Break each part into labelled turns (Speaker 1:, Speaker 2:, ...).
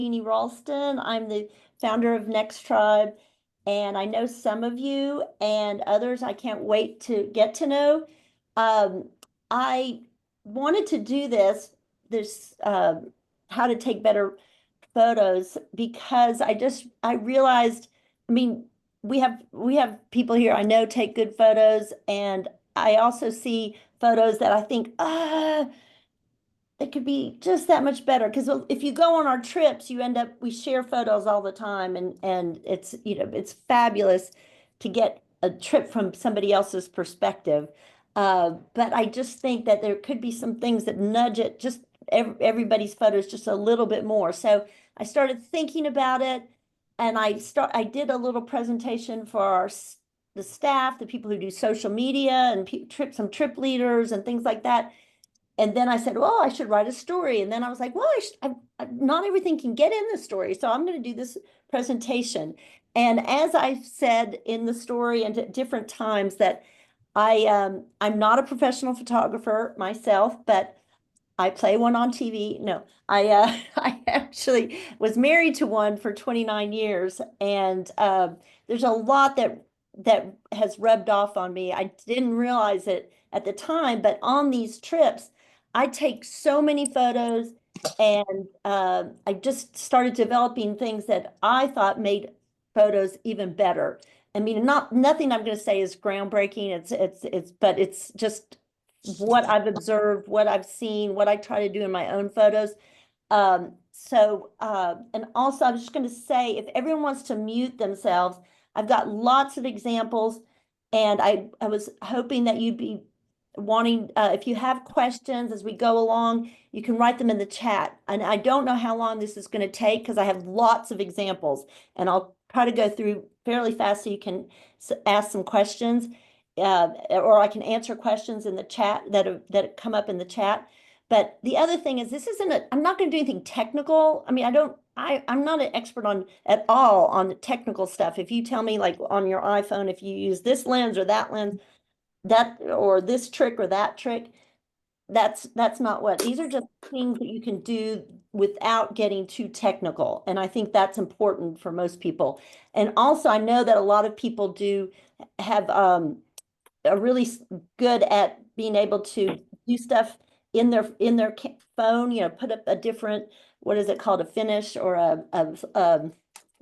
Speaker 1: Jeannie Ralston. I'm the founder of NextTribe, and I know some of you and others I can't wait to get to know. Um, I wanted to do this how to take better photos because I realized, I mean, we have people here I know take good photos, and I also see photos that I think, it could be just that much better because if you go on our trips, we share photos all the time, and it's fabulous to get a trip from somebody else's perspective. But I just think that there could be some things that nudge it just everybody's photos just a little bit more. So I started thinking about it, and I did a little presentation for the staff, the people who do social media, and some trip leaders and things like that. And then I said, well, I should write a story. And then I was like, well, not everything can get in the story. So I'm going to do this presentation. And as I said in the story and at different times that I'm not a professional photographer myself, but I play one on TV. No, I actually was married to one for 29 years, and there's a lot that has rubbed off on me. I didn't realize it at the time, but on these trips, I take so many photos, and I just started developing things that I thought made photos even better. I mean, nothing I'm going to say is groundbreaking. But it's just what I've observed, what I've seen, what I try to do in my own photos. And also I'm just going to say, if everyone wants to mute themselves, I've got lots of examples, and I was hoping that you'd be wanting, if you have questions as we go along, you can write them in the chat. And I don't know how long this is going to take because I have lots of examples, and I'll try to go through fairly fast so you can ask some questions, or I can answer questions in the chat that come up in the chat. But the other thing is, I'm not going to do anything technical. I mean, I'm not an expert at all on the technical stuff. If you tell me, like on your iPhone, if you use this lens or that lens, or this trick or that trick, that's not what, these are just things that you can do without getting too technical. And I think that's important for most people. And also, I know that a lot of people do have, are really good at being able to do stuff in their phone, put up a different, what is it called, a finish or
Speaker 2: Thank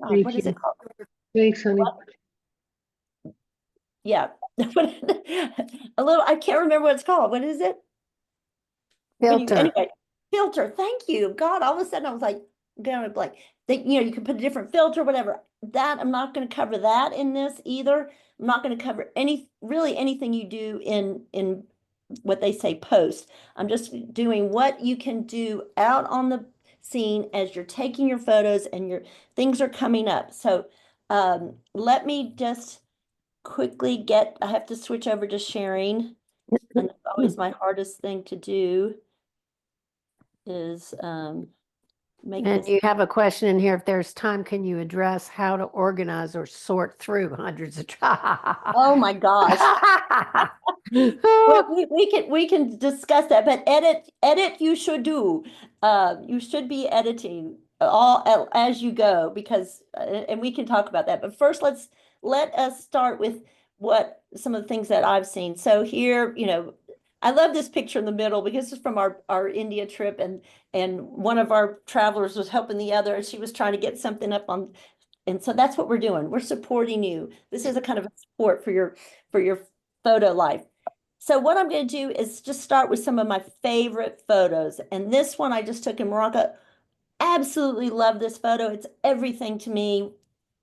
Speaker 1: what is
Speaker 2: you.
Speaker 1: it called?
Speaker 2: Thanks, honey.
Speaker 1: Yeah. I can't remember what it's called. What is it?
Speaker 2: Filter.
Speaker 1: Anyway, filter. Thank you. God, all of a sudden I was like, going to you can put a different filter, whatever. I'm not going to cover that in this either. I'm not going to cover really anything you do in what they say post. I'm just doing what you can do out on the scene as you're taking your photos and your things are coming up. So let me just quickly I have to switch over to sharing. And that's always my hardest thing to do is make
Speaker 2: And
Speaker 1: this.
Speaker 2: you have a question in here. If there's time, can you address how to organize or sort through hundreds of
Speaker 1: Oh my gosh. Well, we can discuss that, but edit you should do. You should be editing as you go, because and we can talk about that. But first, let us start with what some of the things that I've seen. So here, I love this picture in the middle because it's from our India trip, and one of our travelers was helping the other, and she was trying to get something up on. And so that's what we're doing. We're supporting you. This is a kind of a support for your photo life. So what I'm going to do is just start with some of my favorite photos. And this one I just took in Morocco. Absolutely love this photo. It's everything to me.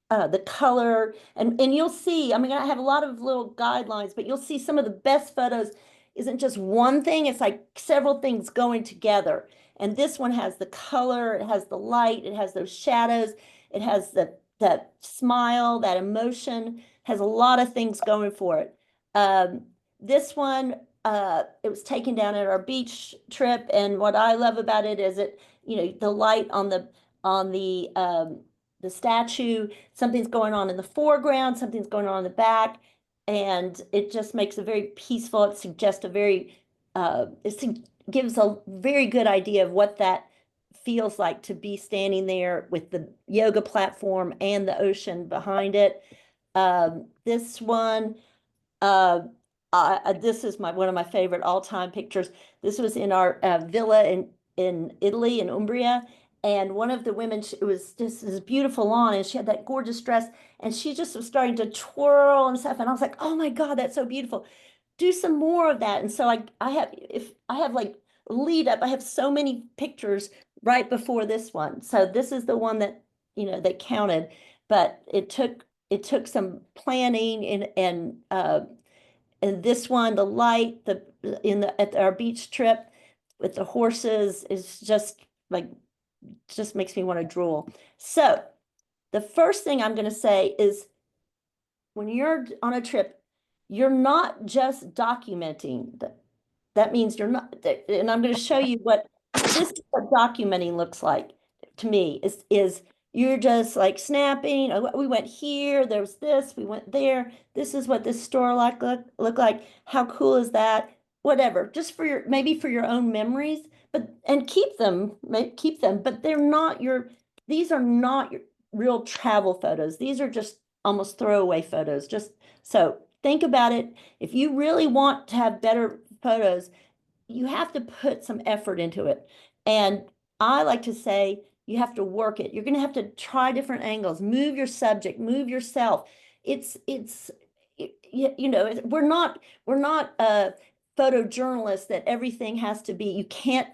Speaker 1: The color, and you'll see, I mean, I have a lot of little guidelines, but you'll see some of the best photos isn't just one thing, it's like several things going together. And this one has the color, it has the light, it has those shadows, it has that smile, that emotion, has a lot of things going for it. This one, it was taken down at our beach trip, and what I love about it is the light on the statue, something's going on in the foreground, something's going on in the back, and it just makes a very peaceful, it gives a very good idea of what that feels like to be standing there with the yoga platform and the ocean behind it. This one, uh, this is one of my favorite all-time pictures. This was in our villa in Italy, in Umbria. And one of the women, it was just this beautiful lawn, and she had that gorgeous dress, and she just was starting to twirl and stuff. And I was like, oh my God, that's so beautiful. Do some more of that. And so I have like lead up, I have so many pictures right before this one. So this is the one that, that counted, but it took some planning and this one, the light, at our beach trip with the horses is just like, just makes me want to drool. So the first thing I'm going to say is when you're on a trip, you're not just documenting. That means you're not, and I'm going to show you this is what documenting looks like to me is you're just like snapping. Oh, we went here, there was this, we went there. This is what this store look like. How cool is that? Whatever, just for maybe for your own memories, but and keep them, but these are not your real travel photos. These are just almost throwaway photos. Just so think about it. If you really want to have better photos, you have to put some effort into it. And I like to say you have to work it. You're going to have to try different angles, move your subject, move yourself. It's we're not photojournalists that everything has to be. You can't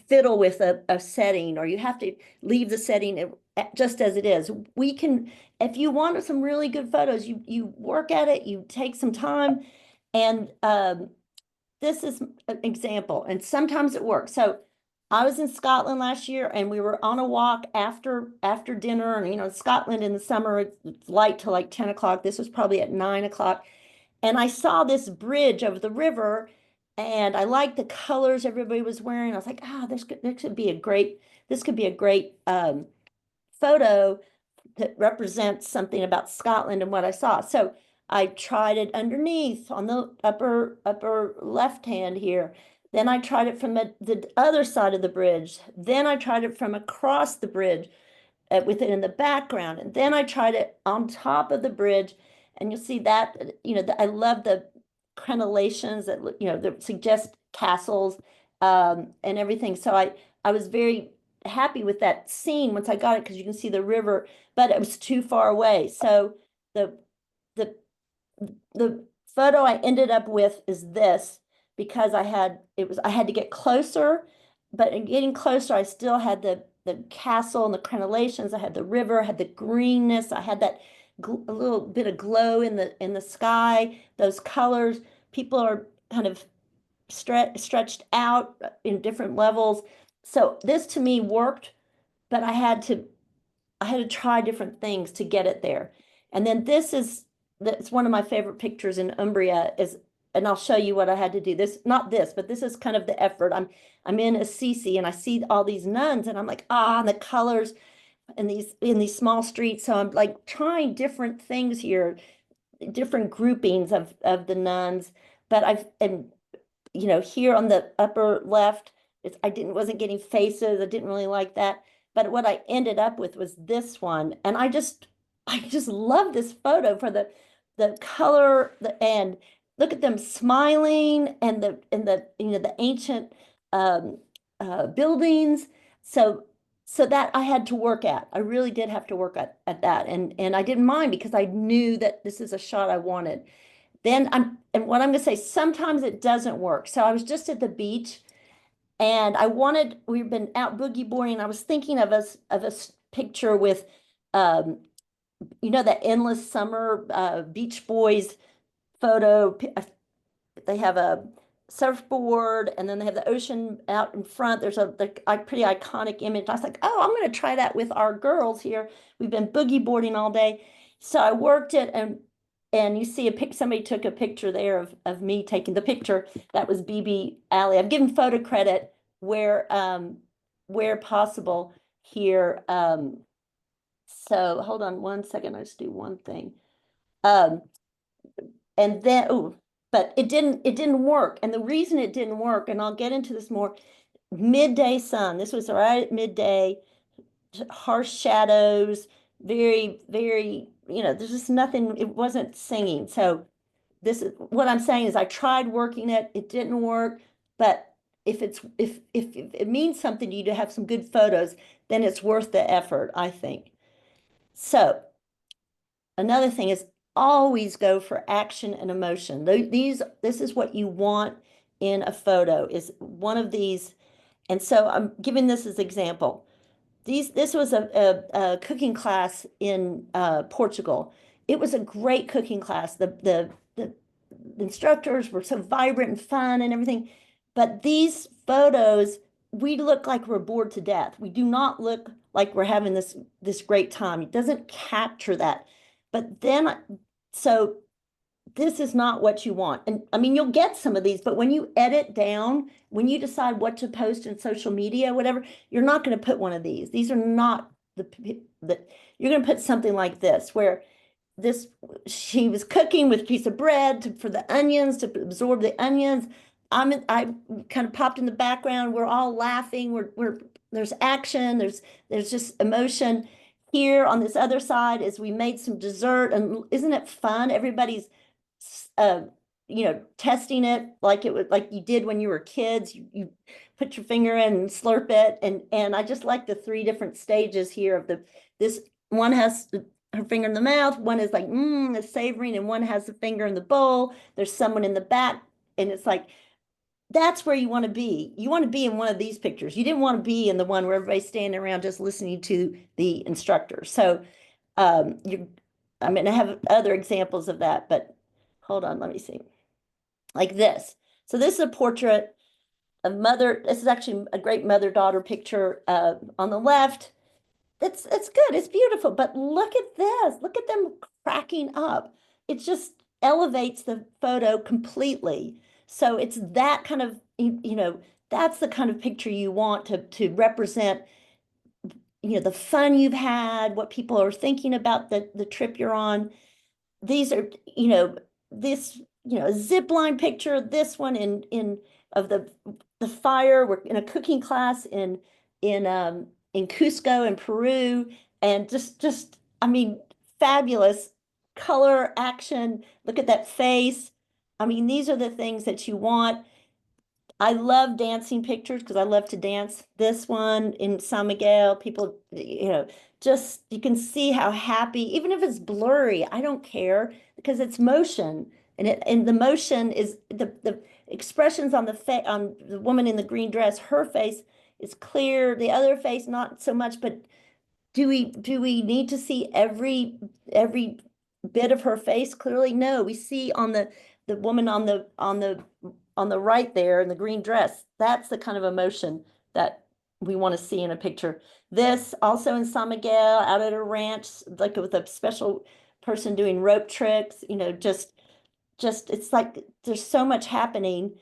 Speaker 1: fiddle with a setting, or you have to leave the setting just as it is. We can, if you want some really good photos, you work at it, you take some time, and this is an example, and sometimes it works. So I was in Scotland last year, and we were on a walk after dinner. And Scotland in the summer, it's light till like 10 o'clock. This was probably at 9 o'clock. And I saw this bridge over the river, and I liked the colors everybody was wearing. I was like, this could be a great photo that represents something about Scotland and what I saw. So I tried it underneath on the upper left hand here. Then I tried it from the other side of the bridge. Then I tried it from across the bridge with it in the background. And then I tried it on top of the bridge. And you'll see that, I love the crenellations that suggest castles and everything. So I was very happy with that scene once I got it, because you can see the river, but it was too far away. So the the the photo I ended up with is this, because I had to get closer, but in getting closer, I still had the castle and the crenellations. I had the river, I had the greenness, I had that a little bit of glow in the sky, those colors. People are kind of stretched out in different levels. So this to me worked, but I had to try different things to get it there. And then that's one of my favorite pictures in Umbria and I'll show you what I had to do. Not this, but this is kind of the effort. I'm in Assisi, and I see all these nuns, and I'm like, and the colors in these small streets. So I'm like trying different things here, different groupings of the nuns. But here on the upper left, I wasn't getting faces. I didn't really like that. But what I ended up with was this one. And I just love this photo for the color, and look at them smiling, and the ancient um, buildings. So that I had to work at. I really did have to work at that. And I didn't mind, because I knew that this is a shot I wanted. And what I'm going to say, sometimes it doesn't work. So I was just at the beach, and we've been out boogie boarding. I was thinking of a picture with, that endless summer Beach Boys photo. They have a surfboard, and then they have the ocean out in front. There's a pretty iconic image. I was like, oh, I'm going to try that with our girls here. We've been boogie boarding all day. So I worked it, and you see somebody took a picture there of me taking the picture. That was BB Alley. I've given photo credit where possible here. So hold on one second. I just do one thing. Um, and then, but it didn't work. And the reason it didn't work, and I'll get into this more, midday sun. This was right at midday, harsh shadows, very, very, there's just nothing, it wasn't singing. So this is what I'm saying is I tried working it, it didn't work, but if it means something to you to have some good photos, then it's worth the effort, I think. So another thing is always go for action and emotion. This is what you want in a photo is one of these. And so I'm giving this as example. This was a cooking class in Portugal. It was a great cooking class. The instructors were so vibrant and fun and everything. But these photos, we look like we're bored to death. We do not look like we're having this great time. It doesn't capture that. But then, so this is not what you want. And I mean, you'll get some of these, but when you edit down, when you decide what to post in social media, whatever, you're not going to put one of these. These are not the you're going to put something like this, where this she was cooking with a piece of bread for the onions to absorb the onions. I kind of popped in the background. We're all laughing. We're there's action. There's just emotion. Here on this other side is we made some dessert, and isn't it fun? Everybody's uh, testing it like it was like you did when you were kids. You put your finger in and slurp it, and I just like the three different stages here of this one has her finger in the mouth, one is like it's savoring, and one has the finger in the bowl. There's someone in the back, and it's like that's where you want to be. You want to be in one of these pictures. You didn't want to be in the one where everybody's standing around just listening to the instructor. So you I mean, I have other examples of that, but hold on, let me see. Like this. So this is a portrait of mother. This is actually a great mother-daughter picture on the left. It's good. It's beautiful. But look at this. Look at them cracking up. It just elevates the photo completely. So it's that kind of, that's the kind of picture you want to represent, the fun you've had, what people are thinking about the trip you're on. These are, this, a zip line picture, this one in of the fire. We're in a cooking class in Cusco in Peru, and just I mean, fabulous color, action. Look at that face. I mean, these are the things that you want. I love dancing pictures because I love to dance. This one in San Miguel, people, just you can see how happy, even if it's blurry, I don't care because it's motion. And the motion is the expressions on the face on the woman in the green dress, her face is clear, the other face not so much, but do we need to see every bit of her face clearly? No, we see on the woman on the right there in the green dress. That's the kind of emotion that we want to see in a picture. This also in San Miguel, out at a ranch, like with a special person doing rope tricks, just it's like there's so much happening.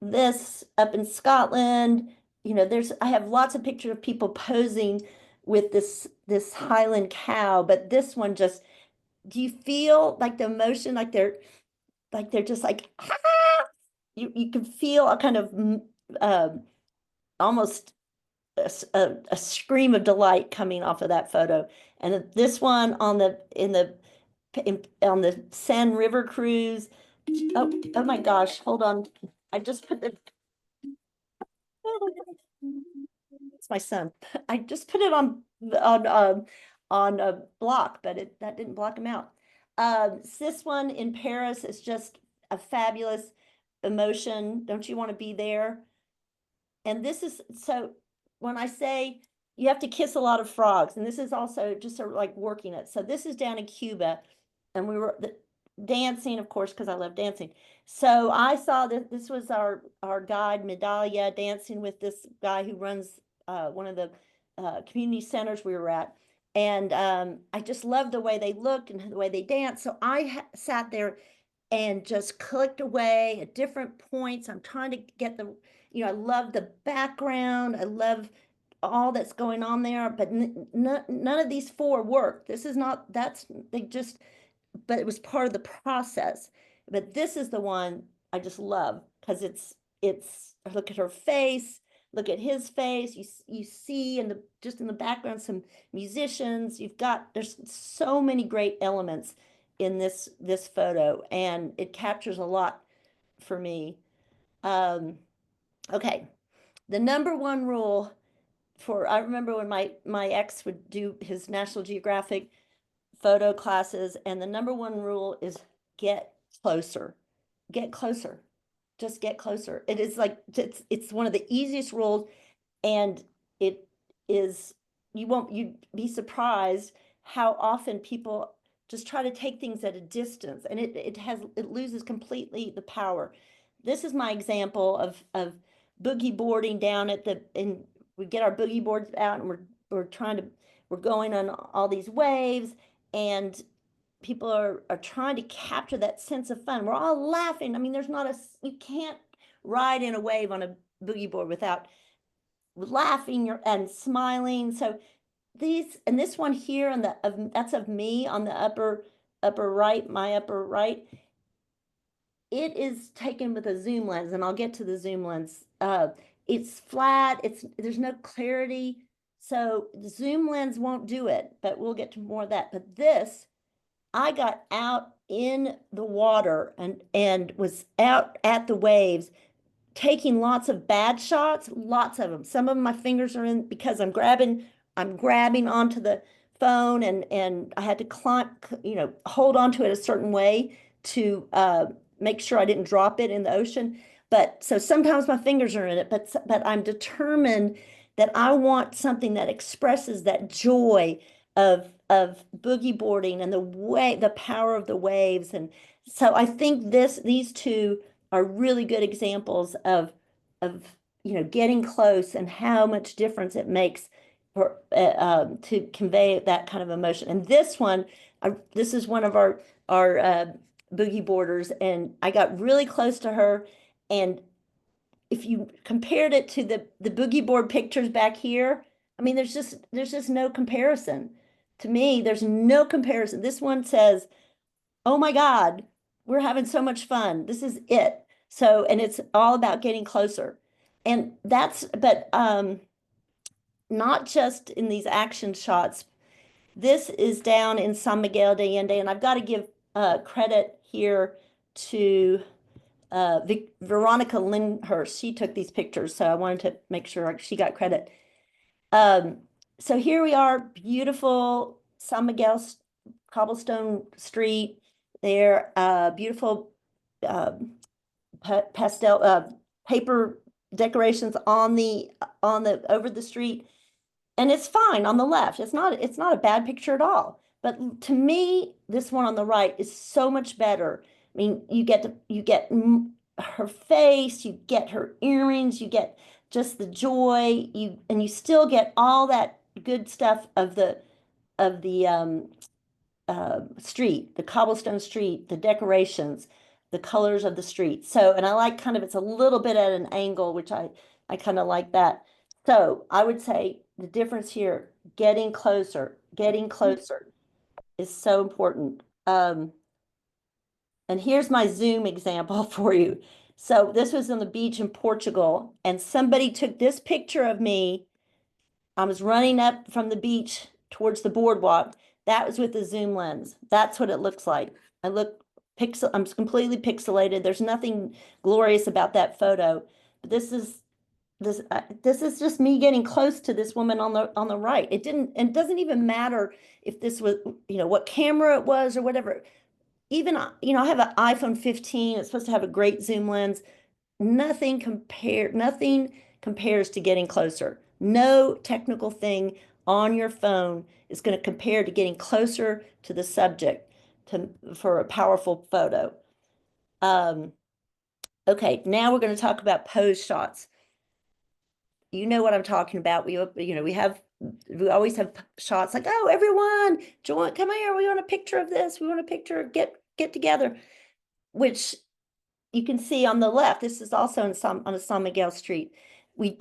Speaker 1: This up in Scotland, I have lots of pictures of people posing with this Highland cow, but this one just, do you feel like the emotion, like they're just like ah! You can feel a kind of uh, almost a scream of delight coming off of that photo. And this one on the Seine River cruise. Oh my gosh, hold on. I just put the it's my son. I just put it on a block, but that didn't block him out. This one in Paris is just a fabulous emotion. Don't you want to be there? And this is so when I say you have to kiss a lot of frogs, and this is also just sort of like working it. So this is down in Cuba, and we were dancing, of course, because I love dancing. So I saw that this was our guide Medallia dancing with this guy who runs one of the community centers we were at. And I just loved the way they looked and the way they danced. So I sat there and just clicked away at different points. I'm trying to get I love the background. I love all that's going on there, but none of these four work. This is not, they just, but it was part of the process. But this is the one I just love because it's, look at her face. look at his face. You see in the just in the background some musicians. There's so many great elements in this photo, and it captures a lot for me. Okay, the number one rule I remember when my ex would do his National Geographic photo classes, and the number one rule is get closer. Get closer. Just get closer. It is like it's one of the easiest rules, and it is you'd be surprised how often people just try to take things at a distance, and it loses completely the power. This is my example of boogie boarding down at the and we get our boogie boards out, and we're going on all these waves, and people are trying to capture that sense of fun. We're all laughing. I mean, you can't ride in a wave on a boogie board without laughing and smiling. So this one here that's of me on the upper right, my upper right. It is taken with a zoom lens, and I'll get to the zoom lens. It's flat. There's no clarity. So the zoom lens won't do it, but we'll get to more of that. But this, I got out in the water and was out at the waves, taking lots of bad shots, lots of them. Some of them my fingers are in because I'm grabbing onto the phone, and I had to climb, hold onto it a certain way to make sure I didn't drop it in the ocean. But so sometimes my fingers are in it, but I'm determined that I want something that expresses that joy of boogie boarding and the power of the waves. And so I think these two are really good examples of getting close and how much difference it makes to convey that kind of emotion. And this is one of our boogie boarders, and I got really close to her, and if you compared it to the boogie board pictures back here, I mean, there's just no comparison. To me, there's no comparison. This one says, "Oh my God, we're having so much fun. This is it." So, and it's all about getting closer. And but not just in these action shots. This is down in San Miguel de Allende, and I've got to give credit here to Veronica Lindhurst. She took these pictures, so I wanted to make sure she got credit. So here we are, beautiful San Miguel cobblestone street there, beautiful pastel paper decorations on the over the street, and it's fine on the left. It's not a bad picture at all. But to me, this one on the right is so much better. I mean, you get her face, you get her earrings, you get just the joy, and you still get all that good stuff of the street, the cobblestone street, the decorations, the colors of the street. So, and I like it's a little bit at an angle, which I kind of like that. So I would say the difference here, getting closer is so important. And here's my Zoom example for you. So this was on the beach in Portugal, and somebody took this picture of me. I was running up from the beach towards the boardwalk. That was with the zoom lens. That's what it looks like. I'm completely pixelated. There's nothing glorious about that photo. But this is just me getting close to this woman on the right. It doesn't even matter if this was, what camera it was or whatever. Even, I have an iPhone 15. It's supposed to have a great zoom lens. Nothing compares to getting closer. No technical thing on your phone is going to compare to getting closer to the subject for a powerful photo. Okay, now we're going to talk about pose shots. You know what I'm talking about. We always have shots like, "Oh, everyone, come here. We want a picture of this. We want a picture. Get together," which you can see on the left. This is also on a San Miguel street. Yeah,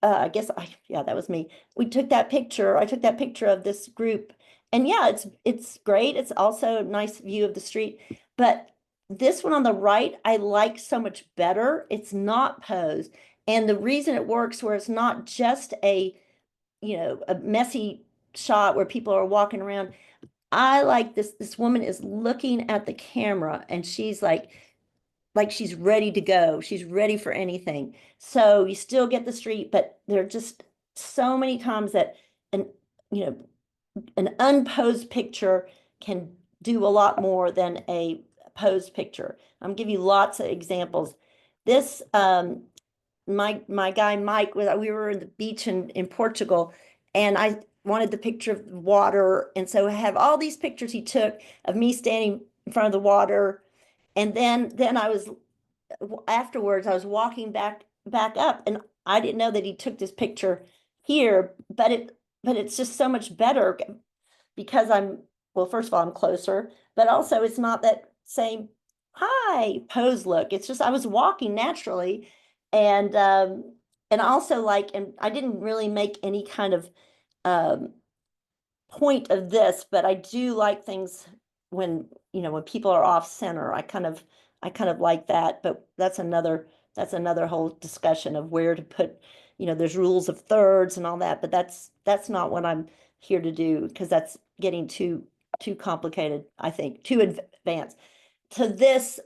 Speaker 1: that was me. We took that picture. I took that picture of this group, and yeah, it's great. It's also a nice view of the street. But this one on the right, I like so much better. It's not posed, And the reason it works where it's not just a, a messy shot where people are walking around. I like this woman is looking at the camera and she's like she's ready to go. She's ready for anything. So you still get the street, but there are just so many times that an, you know, an unposed picture can do a lot more than a posed picture. I'm giving you lots of examples. This my guy Mike, we were in the beach in Portugal, and I wanted the picture of the water, and so I have all these pictures he took of me standing in front of the water, and then I was afterwards I was walking back up, and I didn't know that he took this picture here, but it's just so much better because well, first of all, I'm closer, but also it's not that same hi pose look. It's just I was walking naturally, and also like, and I didn't really make any kind of um point of this, but I do like things when, when people are off center. I kind of like that, but that's another whole discussion of where to put, there's rules of thirds and all that, but that's not what I'm here to do because that's getting too complicated, I think, too advanced. So this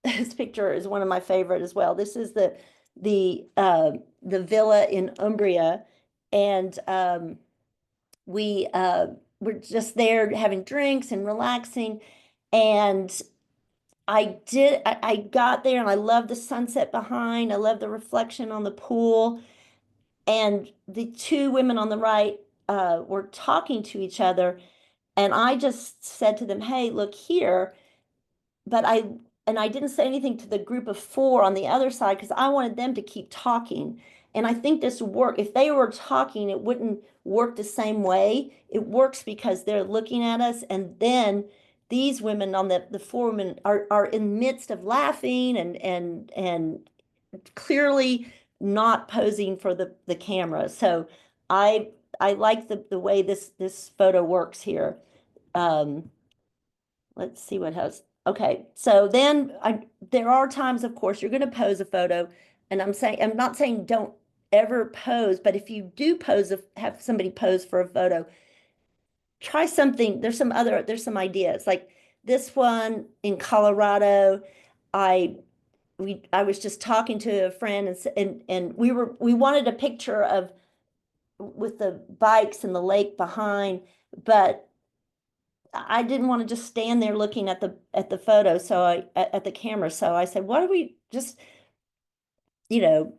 Speaker 1: this picture is one of my favorite as well. This is the villa in Umbria, and we were just there having drinks and relaxing. And I got there and I love the sunset behind. I love the reflection on the pool. And the two women on the right were talking to each other. And I just said to them, hey, look here. But I didn't say anything to the group of four on the other side because I wanted them to keep talking. And I think this work, if they were talking, it wouldn't work the same way. It works because they're looking at us, and then these women on the four women are in the midst of laughing and clearly not posing for the camera. So I I like the way this photo works here. Um, let's see what has. Okay, so then there are times, of course, you're going to pose a photo, and I'm not saying don't ever pose, but if you do pose, have somebody pose for a photo, try something. There's some ideas like this one in Colorado. I I was just talking to a friend, and we wanted a picture of with the bikes and the lake behind, but I didn't want to just stand there looking at the photo, so at the camera. So I said, why don't we you know,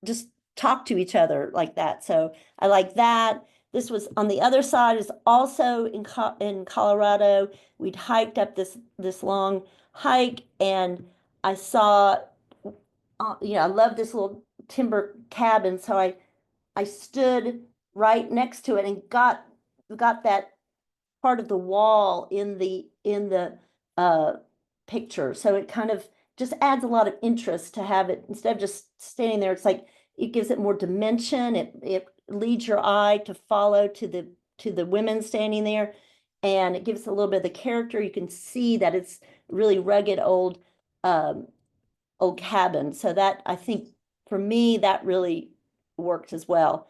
Speaker 1: just talk to each other like that? So I like that. This was on the other side is also in Colorado. We'd hiked up this long hike, and I saw, I love this little timber cabin. So I stood right next to it and got that part of the wall in the picture. So it kind of just adds a lot of interest to have it instead of just standing there. It's like it gives it more dimension. It leads your eye to follow to the women standing there, and it gives a little bit of the character. You can see that it's really rugged um, old cabin. So that I think for me that really worked as well.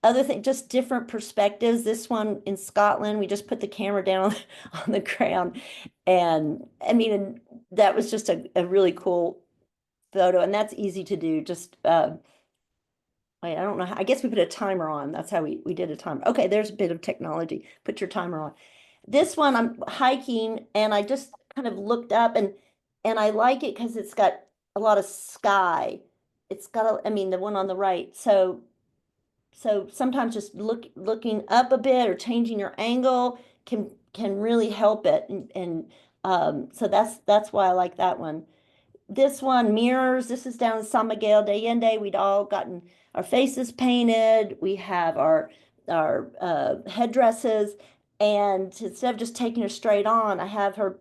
Speaker 1: Other thing, just different perspectives. This one in Scotland, we just put the camera down on the ground. And I mean, and that was just a really cool photo. And that's easy to do. Just, I don't know. I guess we put a timer on. That's how we did a timer. Okay, there's a bit of technology. Put your timer on. This one, I'm hiking and I just kind of looked up and I like it because it's got a lot of sky. It's got I mean, the one on the right. So sometimes just looking up a bit or changing your angle can really help it. And so that's why I like that one. This one, mirrors. This is down in San Miguel de Allende. We'd all gotten our faces painted. We have our headdresses, and instead of just taking her straight on, I have her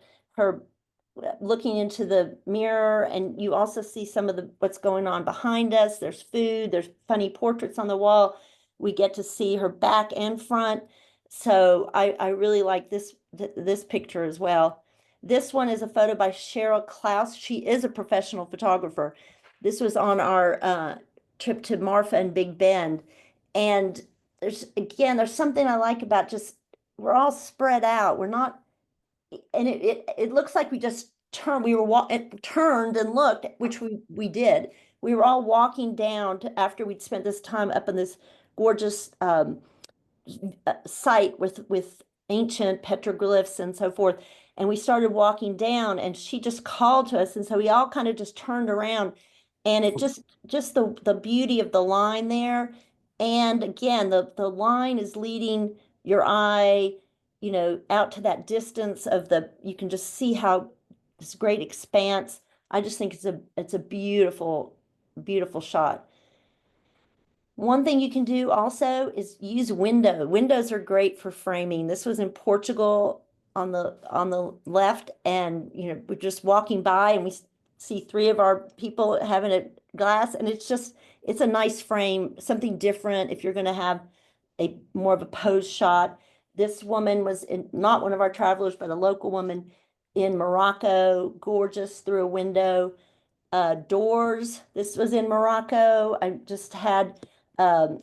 Speaker 1: looking into the mirror, and you also see some of the what's going on behind us. There's food, there's funny portraits on the wall. We get to see her back and front. So I really like this picture as well. This one is a photo by Cheryl Klaus. She is a professional photographer, This was on our trip to Marfa and Big Bend. And there's something I like about just, we're all spread out. We're not, and it looks like we just turned and looked, which we did. We were all walking down after we'd spent this time up in this gorgeous site with ancient petroglyphs and so forth. And we started walking down, and she just called to us, and so we all kind of just turned around, and it just the beauty of the line there. And again, the line is leading your eye, out to that distance of you can just see how this great expanse. I just think it's a beautiful, beautiful shot. One thing you can do also is use window. Windows are great for framing. This was in Portugal on the left, and we're just walking by, and we see three of our people having a glass, and it's a nice frame, something different if you're going to have a more of a pose shot. This woman was not one of our travelers, but a local woman in Morocco, gorgeous through a window. Doors. This was in Morocco. I just had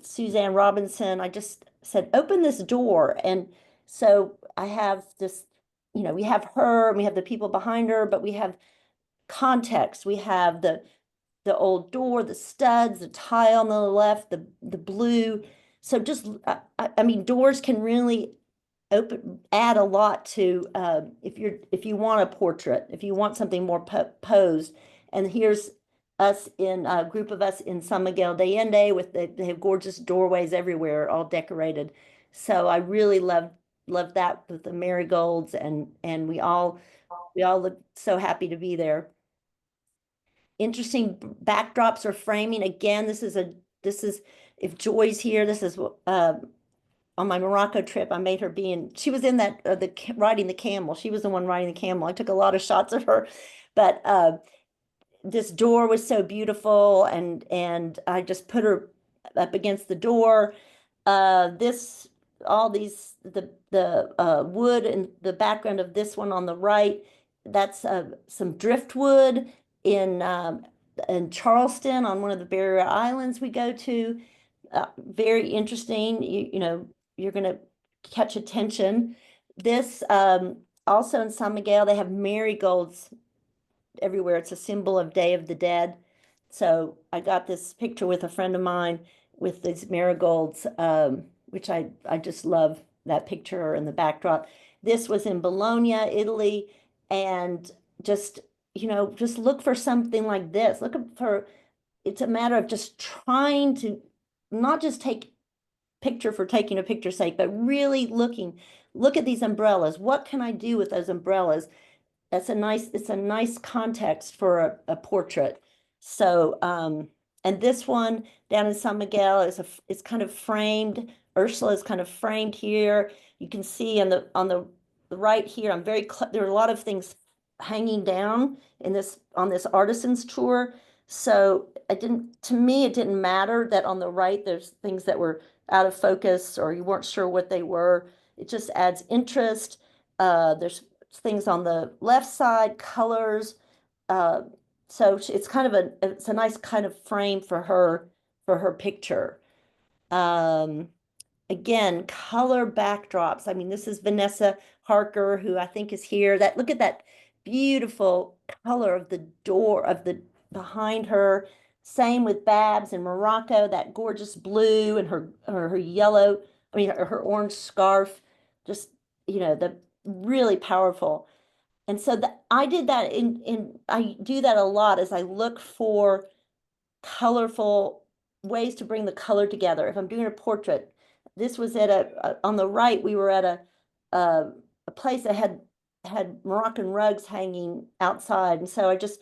Speaker 1: Suzanne Robinson. I just said, open this door. And so I have this, we have her and we have the people behind her, but we have context. We have the old door, the studs, the tile on the left, the blue. So just, I mean, doors can really add a lot to if you want a portrait, if you want something more posed. And here's us in a group of us in San Miguel de Allende with they have gorgeous doorways everywhere, all decorated. So I really love that with the marigolds, and we all look so happy to be there. Interesting backdrops or framing. Again, this is if Joy's here, this is on my Morocco trip. I made her she was in that riding the camel. She was the one riding the camel. I took a lot of shots of her, but this door was so beautiful, and I just put her up against the door. This all these the wood in the background of this one on the right. That's some driftwood in Charleston on one of the barrier islands we go to. Very interesting. You're going to catch attention. This also in San Miguel, they have marigolds everywhere. It's a symbol of Day of the Dead. So I got this picture with a friend of mine with these marigolds, which I just love that picture and the backdrop. This was in Bologna, Italy, and just, just look for something like this. It's a matter of just trying to not just take picture for taking a picture's sake, but really look at these umbrellas. What can I do with those umbrellas? It's a nice context for a portrait. So, and this one down in San Miguel is kind of framed. Ursula is kind of framed here. You can see on the right here, there are a lot of things hanging down on this artisans tour. So to me, it didn't matter that on the right, there's things that were out of focus or you weren't sure what they were. It just adds interest. There's things on the left side, colors. Uh, so it's a nice kind of frame for her picture. Um, Again, color backdrops. I mean, this is Vanessa Harker, who I think is here. Look at that beautiful color of the door of the behind her. Same with Babs in Morocco, that gorgeous blue and her yellow, I mean her orange scarf. Just, the really powerful. And so I did that I do that a lot as I look for colorful ways to bring the color together. If I'm doing a portrait, this was on the right, we were at a place that had Moroccan rugs hanging outside. And so I just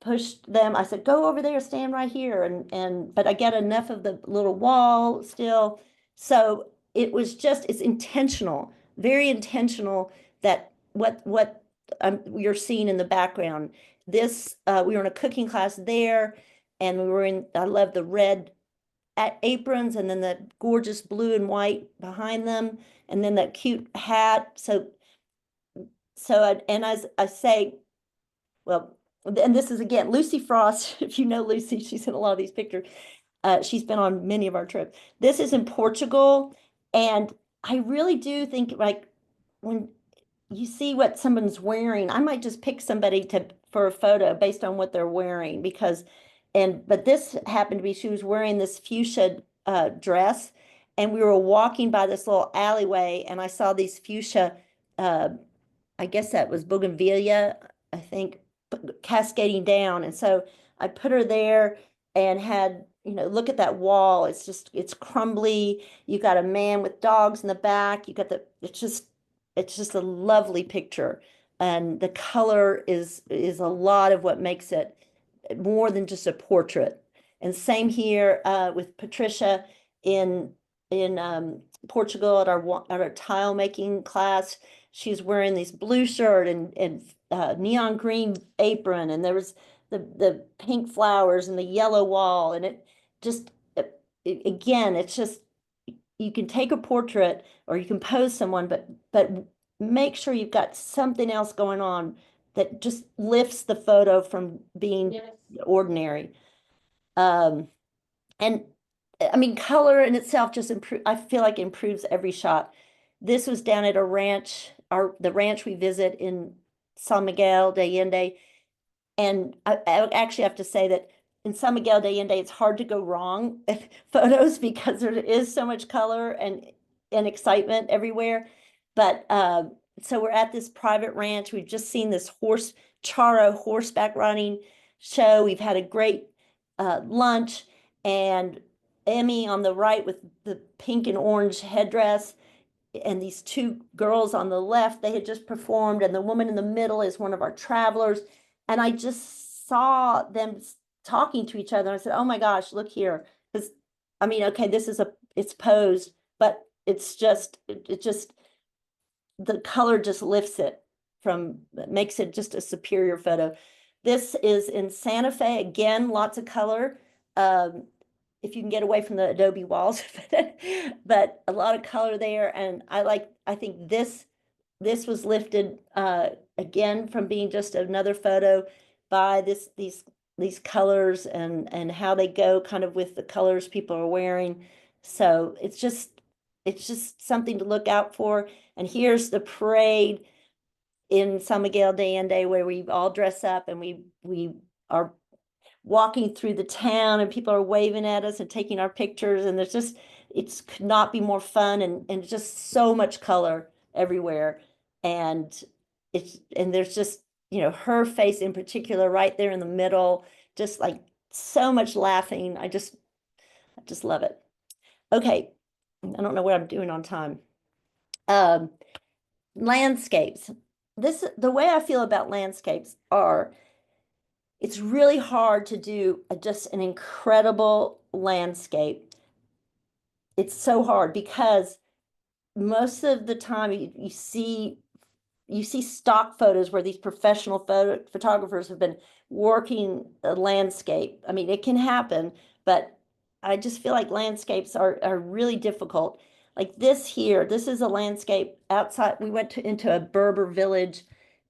Speaker 1: pushed them. I said, go over there, stand right here. But I get enough of the little wall still. So it's intentional, very intentional that what you're seeing in the background. We were in a cooking class there, and I love the red aprons and then the gorgeous blue and white behind them, and then that cute hat. And as I say, well, and this is again, Lucy Frost, if you know Lucy, she's in a lot of these pictures. She's been on many of our trips. This is in Portugal, and I really do think like when you see what someone's wearing, I might just pick somebody to for a photo based on what they're wearing because but this happened to be she was wearing this fuchsia dress and we were walking by this little alleyway and I saw these fuchsia uh, I guess that was bougainvillea, I think, cascading down. And so I put her there and had, look at that wall. It's crumbly. You got a man with dogs in the back. You got it's just a lovely picture. And the color is a lot of what makes it more than just a portrait. And same here with Patricia in Portugal at our tile making class. She's wearing this blue shirt and neon green apron, and there was the pink flowers and the yellow wall, and it just again, it's just you can take a portrait or you can pose someone, but make sure you've got something else going on that just lifts the photo from being
Speaker 3: Yes.
Speaker 1: ordinary. Um, and I mean, color in itself just I feel like improves every shot. This was down at a ranch, the ranch we visit in San Miguel de Allende. And I actually have to say that in San Miguel de Allende, it's hard to go wrong with photos because there is so much color and excitement everywhere. But so we're at this private ranch. We've just seen this Charo horseback riding show. We've had a great lunch, and Emmy on the right with the pink and orange headdress, and these two girls on the left, they had just performed, and the woman in the middle is one of our travelers. And I just saw them talking to each other. I said, oh my gosh, look here. Because I mean, okay, it's posed, but it's just, it just, the color just lifts it makes it just a superior photo. This is in Santa Fe, again, lots of color. If you can get away from the adobe walls, but a lot of color there. And I think this was lifted again from being just another photo by these colors and how they go kind of with the colors people are wearing. So it's just something to look out for. And here's the parade in San Miguel de Allende where we all dress up and we are walking through the town and people are waving at us and taking our pictures, and it could not be more fun and just so much color everywhere. And there's just, her face in particular right there in the middle, just like so much laughing. I just love it. Okay. I don't know what I'm doing on time. Landscapes. The way I feel about landscapes are it's really hard to do just an incredible landscape. It's so hard because most of the time you see stock photos where these professional photographers have been working a landscape. I mean, it can happen, but I just feel like landscapes are really difficult. Like this here, this is a landscape outside. We went into a Berber village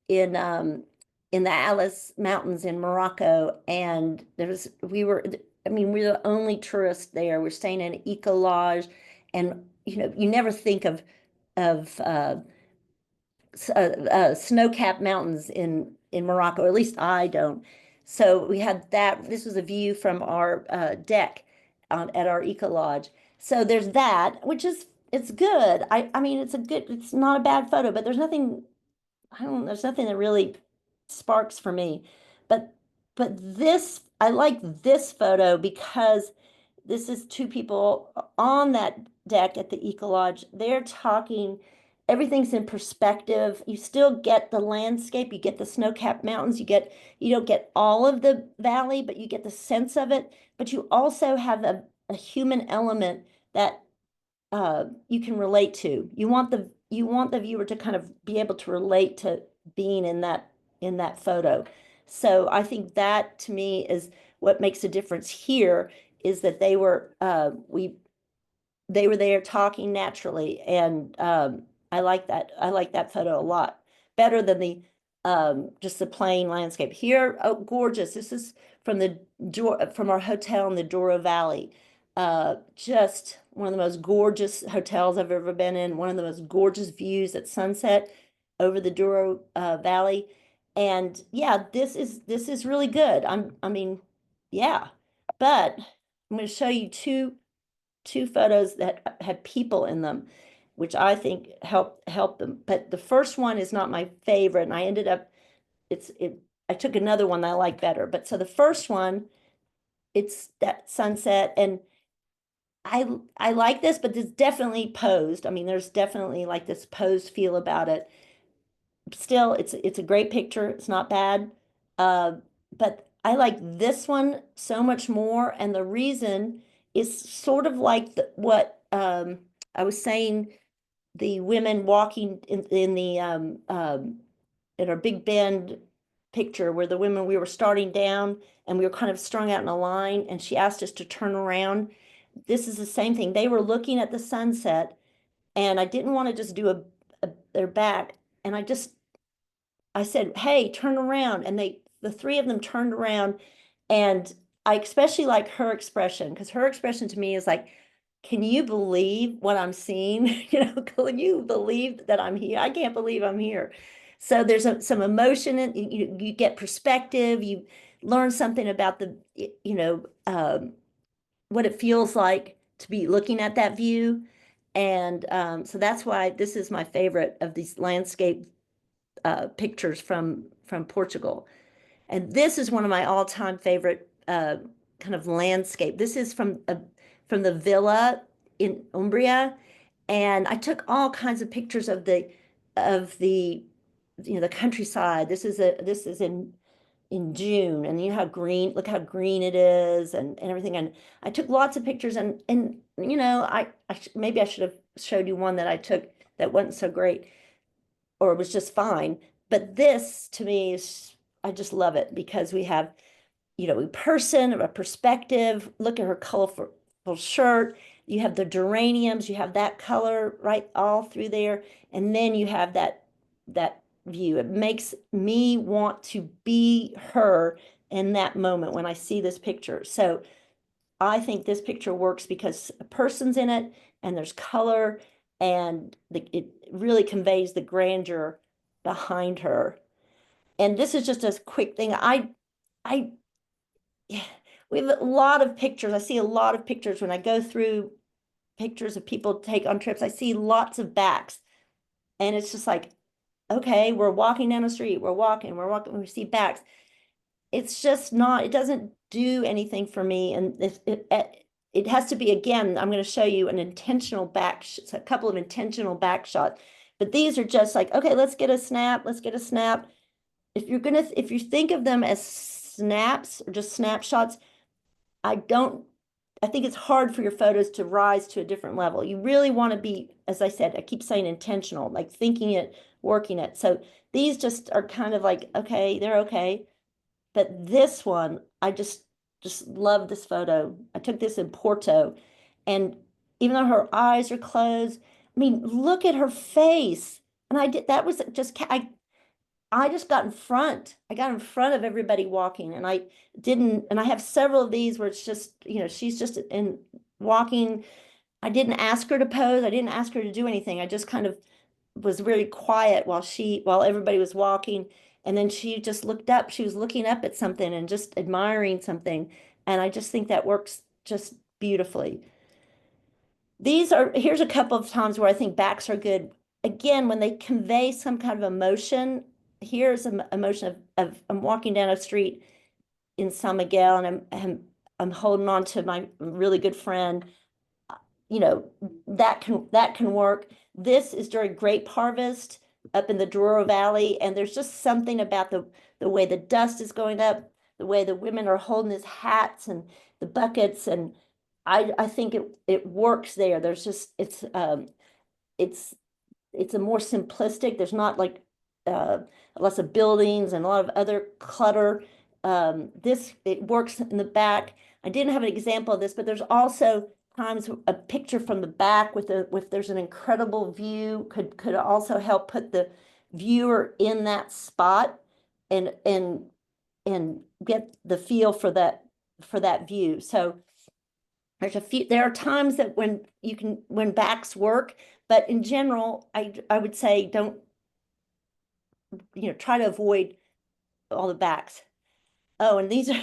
Speaker 1: in the Atlas Mountains in Morocco, and I mean, we're the only tourists there. We're staying in an eco lodge, and you never think of snow-capped mountains in Morocco, or at least I don't. So we had that. This was a view from our deck at our eco lodge. So there's that, which is it's good. I mean it's not a bad photo, but there's nothing that really sparks for me. But I like this photo because this is two people on that deck at the Eco Lodge. They're talking, everything's in perspective. You still get the landscape, you get the snow-capped mountains, you don't get all of the valley, but you get the sense of it. But you also have a human element that you can relate to. You want the viewer to kind of be able to relate to being in that photo. So I think that to me is what makes a difference here is that they were there talking naturally, and I like that photo a lot better than just the plain landscape. Here, oh, gorgeous. This is from from our hotel in the Douro Valley. Just one of the most gorgeous hotels I've ever been in. One of the most gorgeous views at sunset over the Douro Valley. And yeah, this is really good. I mean, yeah. But I'm going to show you two photos that had people in them, which I think help them. But the first one is not my favorite, and I ended up I took another one that I like better. But so the first one, it's that sunset, and I like this, but it's definitely posed. I mean, there's definitely like this posed feel about it. Still, it's a great picture. It's not bad. Uh, but I like this one so much more, and the reason is sort of like what I was saying, the women walking in the in our Big Bend picture where the women, we were starting down and we were kind of strung out in a line, and she asked us to turn around. This is the same thing. They were looking at the sunset, and I didn't want to just do their back, and I said, "Hey, turn around." And the three of them turned around. And I especially like her expression, because her expression to me is like, can you believe what I'm seeing? Can you believe that I'm here? I can't believe I'm here. So there's some emotion, and you get perspective. You learn something about what it feels like to be looking at that view. And so that's why this is my favorite of these landscape pictures from Portugal. And this is one of my all-time favorite kind of landscape. This is from the villa in Umbria, and I took all kinds of pictures of the the countryside. This is in June, and you know how green, look how green it is, and everything. And I took lots of pictures, and maybe I should have showed you one that I took that wasn't so great, or it was just fine. But this to me is, I just love it because we have, a person, a perspective. Look at her colorful shirt. You have the geraniums, you have that color right all through there. And then you have that view. It makes me want to be her in that moment when I see this picture. So I think this picture works because a person's in it and there's color, and it really conveys the grandeur behind her. And this is just a quick thing. I, yeah, we have a lot of pictures. I see a lot of pictures when I go through pictures of people take on trips. I see lots of backs, and it's just like, okay, we're walking down the street, we're walking, we see backs. It's just not, it doesn't do anything for me. And it has to be, again, I'm going to show you an intentional a couple of intentional back shots. But these are just like, okay, let's get a snap, let's get a snap. If you think of them as snaps or just snapshots, I don't, I think it's hard for your photos to rise to a different level. You really want to be, as I said, I keep saying intentional, like thinking it, working it. So these just are kind of like, okay, they're okay. But this one, I just love this photo. I took this in Porto, and even though her eyes are closed, I mean, look at her face. And that was just, I just got in front. I got in front of everybody walking, and and I have several of these where it's just, she's just in walking. I didn't ask her to pose. I didn't ask her to do anything. I just kind of was very quiet while everybody was walking. And then she just looked up. She was looking up at something and just admiring something. And I just think that works just beautifully. Here's a couple of times where I think backs are good. Again, when they convey some kind of emotion, here's an emotion of I'm walking down a street in San Miguel, and I'm holding on to my really good friend. That can work. This is during grape harvest up in the Douro Valley, and there's just something about the way the dust is going up, the way the women are holding his hats and the buckets, and I think it works there. There's just it's it's a more simplistic. There's not like lots of buildings and a lot of other clutter. It works in the back. I didn't have an example of this, but there's also times a picture from the back with there's an incredible view could also help put viewer in that spot and get the feel for that view. So there are times that when backs work, but in general, I would say don't, try to avoid all the backs. Oh, and these are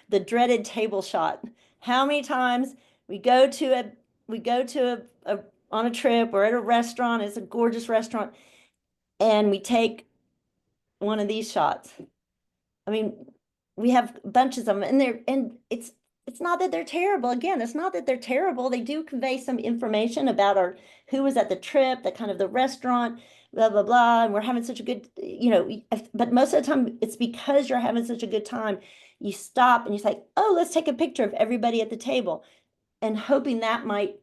Speaker 1: the dreaded table shot. How many times we go to a on a trip or at a restaurant, it's a gorgeous restaurant, and we take one of these shots. I mean, we have bunches of them, and it's not that they're terrible. Again, it's not that they're terrible. They do convey some information about who was at the trip, the kind of the restaurant, blah blah blah. And we're having such a good, but most of the time it's because you're having such a good time. You stop and you say, "Oh, let's take a picture of everybody at the table," and hoping that might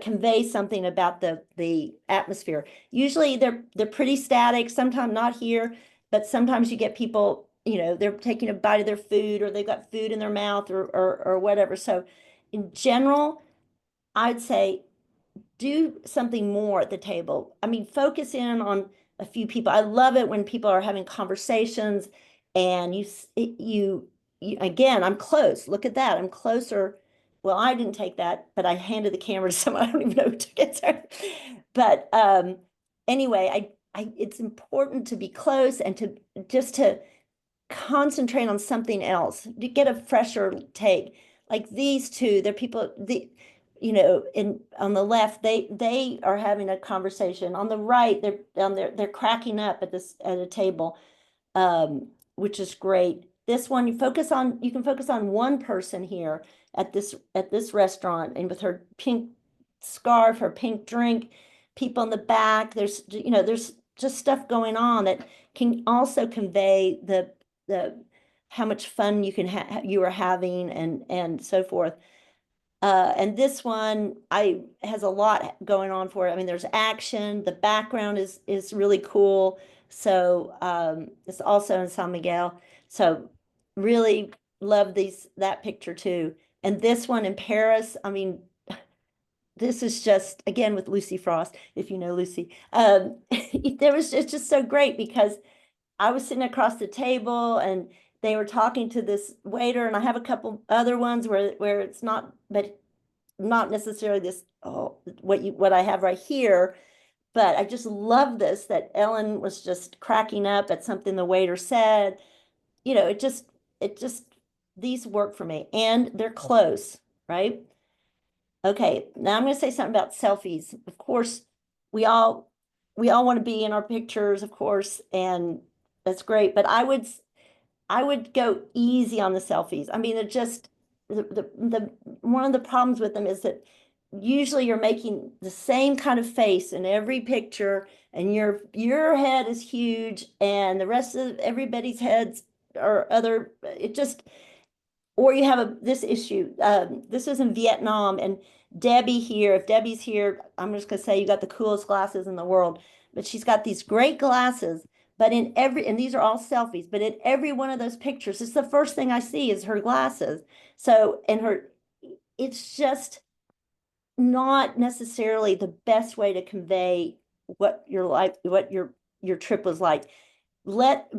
Speaker 1: convey something about the atmosphere. Usually they're pretty static, sometimes not here, but sometimes you get people, they're taking a bite of their food or they've got food in their mouth or whatever. So in general, I'd say do something more at the table. I mean, focus in on a few people. I love it when people are having conversations and you again, I'm close. Look at that. I'm closer. Well, I didn't take that, but I handed the camera to someone. I don't even know who took it. But anyway, it's important to be close and to concentrate on something else to get a fresher take. Like these two, they're people, on the left, they are having a conversation. On the right, they're cracking up at a table, which is great. This one, you can focus on one person here at this restaurant, and with her pink scarf, her pink drink, people in the back. There's just stuff going on that can also convey the how much fun you are having and so forth. And this one has a lot going on for it. I mean, there's action. The background is really cool. So it's also in San Miguel. So really love that picture too. And this one in Paris, I mean, this is just again with Lucy Frost, if you know Lucy. It's just so great because I was sitting across the table and they were talking to this waiter, and I have a couple other ones where it's not, but not necessarily this, oh, what I have right here, but I just love this, that Ellen was just cracking up at something the waiter said. It just these work for me, and they're close, right? Okay, now I'm going to say something about selfies. Of course, we all we all want to be in our pictures, of course, and that's great, but I would go easy on the selfies. I mean, it just the one of the problems with them is that usually you're making the same kind of face in every picture, and your head is huge, and the rest of everybody's heads are other. It just or you have this issue. This is in Vietnam, and Debbie here. If Debbie's here, I'm just gonna say you got the coolest glasses in the world. But she's got these great glasses. But and these are all selfies. But in every one of those pictures, it's the first thing I see is her glasses. So, it's just not necessarily the best way to convey what your life, what your trip was like. Let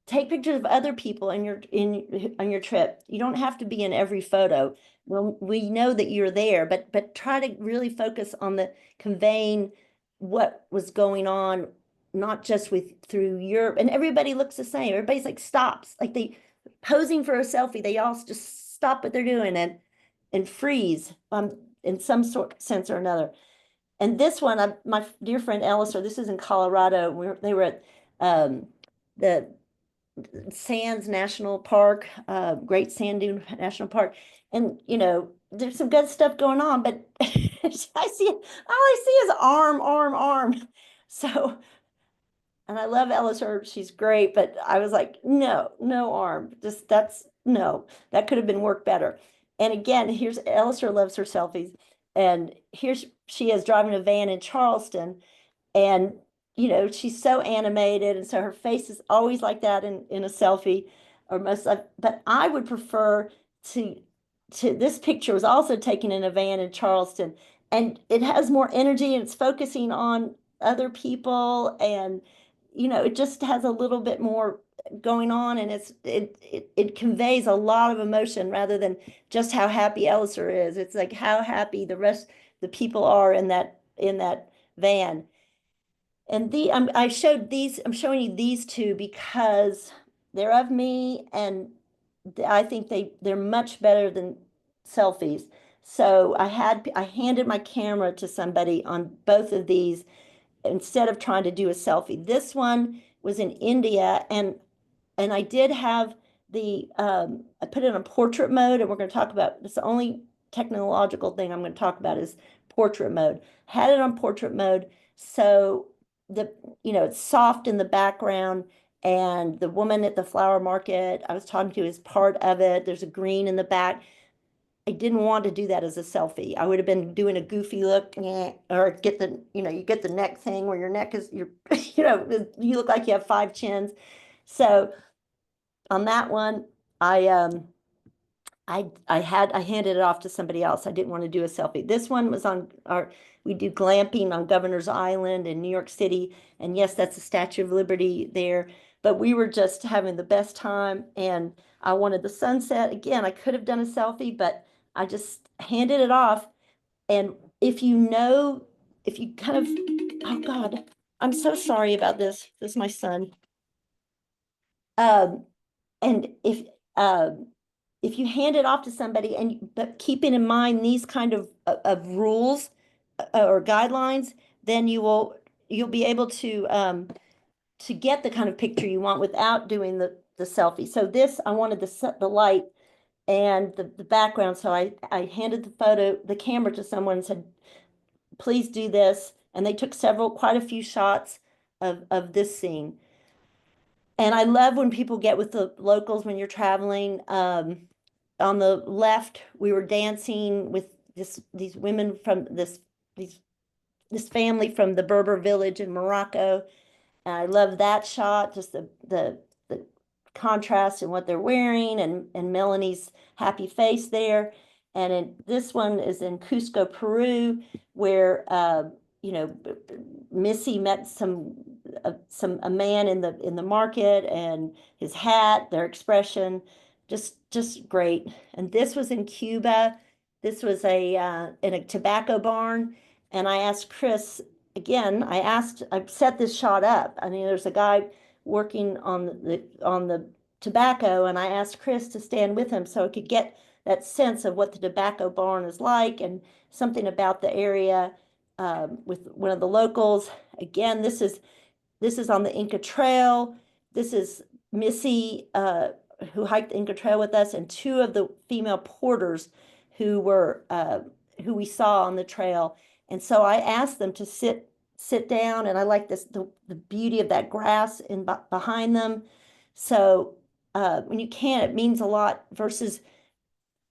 Speaker 1: Take pictures of other people on your trip. You don't have to be in every photo. Well, we know that you're there, but try to really focus on the conveying what was going on, not just through Europe. And everybody looks the same. Everybody's like stops, like they posing for a selfie. They all just stop what they're doing and freeze in some sense or another. And this one, my dear friend Ellis, this is in Colorado. They were at the Sands National Park, Great Sand Dune National Park. And, there's some good stuff going on, but all I see is arm. So, and I love Ellis Herb. She's great, but I was like, no arm. No, that could have been worked better. And again, here's Ellis loves her selfies. And here she is driving a van in Charleston, and she's so animated, and so her face is always like that in a selfie or most of, but I would prefer to this picture was also taken in a van in Charleston, and it has more energy and it's focusing on other people, and it just has a little bit more going on, and it conveys a lot of emotion rather than just how happy Elliser is. It's like how happy the people are in that van. And I'm showing you these two because they're of me, and I think they're much better than selfies. So I handed my camera to somebody on both of these instead of trying to do a selfie. This one was in India, and I did have I put it on portrait mode, and we're going to talk about, it's the only technological thing I'm going to talk about is portrait mode. Had it on portrait mode, so it's soft in the background, and the woman at the flower market I was talking to is part of it. There's a green in the back. I didn't want to do that as a selfie. I would have been doing a goofy look, or get you get the neck thing where your neck is, you look like you have five chins. So on that one, I I handed it off to somebody else. I didn't want to do a selfie. This one was we do glamping on Governor's Island in New York City. And yes, that's the Statue of Liberty there. But we were just having the best time, and I wanted the sunset. Again, I could have done a selfie, but I just handed it off. And if you kind of, oh God, I'm so sorry about this. This is my son. Um, and if you hand it off to somebody, but keeping in mind these kind of rules or guidelines, then you'll be able to get the kind of picture you want without doing the selfie. So this, I wanted the light and the background. So I handed the camera to someone and said, please do this. And they took quite a few shots of this scene. And I love when people get with the locals when you're traveling. On the left, we were dancing with these women from this family from the Berber village in Morocco. And I love that shot, just the contrast in what they're wearing, and Melanie's happy face there. And this one is in Cusco, Peru, where you know Missy met a man in the market, and his hat, their expression, just great. And this was in Cuba. This was in a tobacco barn, and I asked Chris again. I set this shot up. I mean, there's a guy working on the tobacco, and I asked Chris to stand with him so I could get that sense of what the tobacco barn is like and something about the area, with one of the locals. Again, this is on the Inca Trail. This is Missy, who hiked the Inca Trail with us, and two of the female porters who we saw on the trail. And so I asked them to sit down, and I like the beauty of that grass behind them. So when you can, it means a lot versus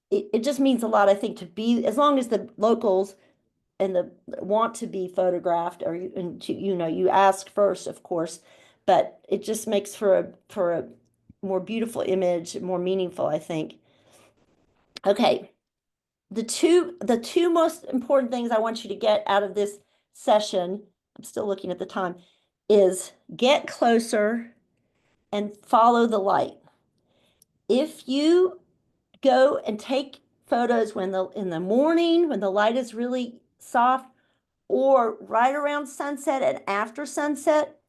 Speaker 1: it just means a lot, I think, to be, as long as the locals and the want to be photographed, or you ask first, of course, but it just makes for a more beautiful image, more meaningful, I think. Okay, the two most important things I want you to get out of this session, I'm still looking at the time, is get closer and follow the light. If you go and take photos in the morning when the light is really soft, or right around sunset and after sunset,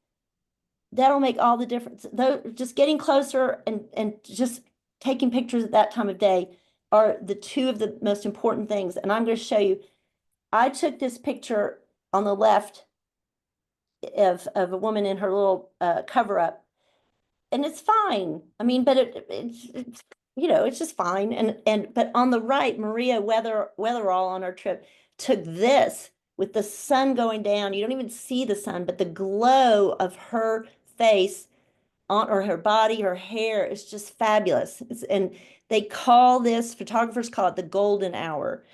Speaker 1: that'll make all the difference. Though just getting closer and just taking pictures at that time of day are the two of the most important things. And I'm going to show you. I took this picture on the left of a woman in her little cover up, and it's fine. I mean, but it's it's just fine. But on the right, Maria Weatherall on our trip took this with the sun going down. You don't even see the sun, but the glow of her face on, or her body, her hair is just fabulous. And photographers call it the golden hour.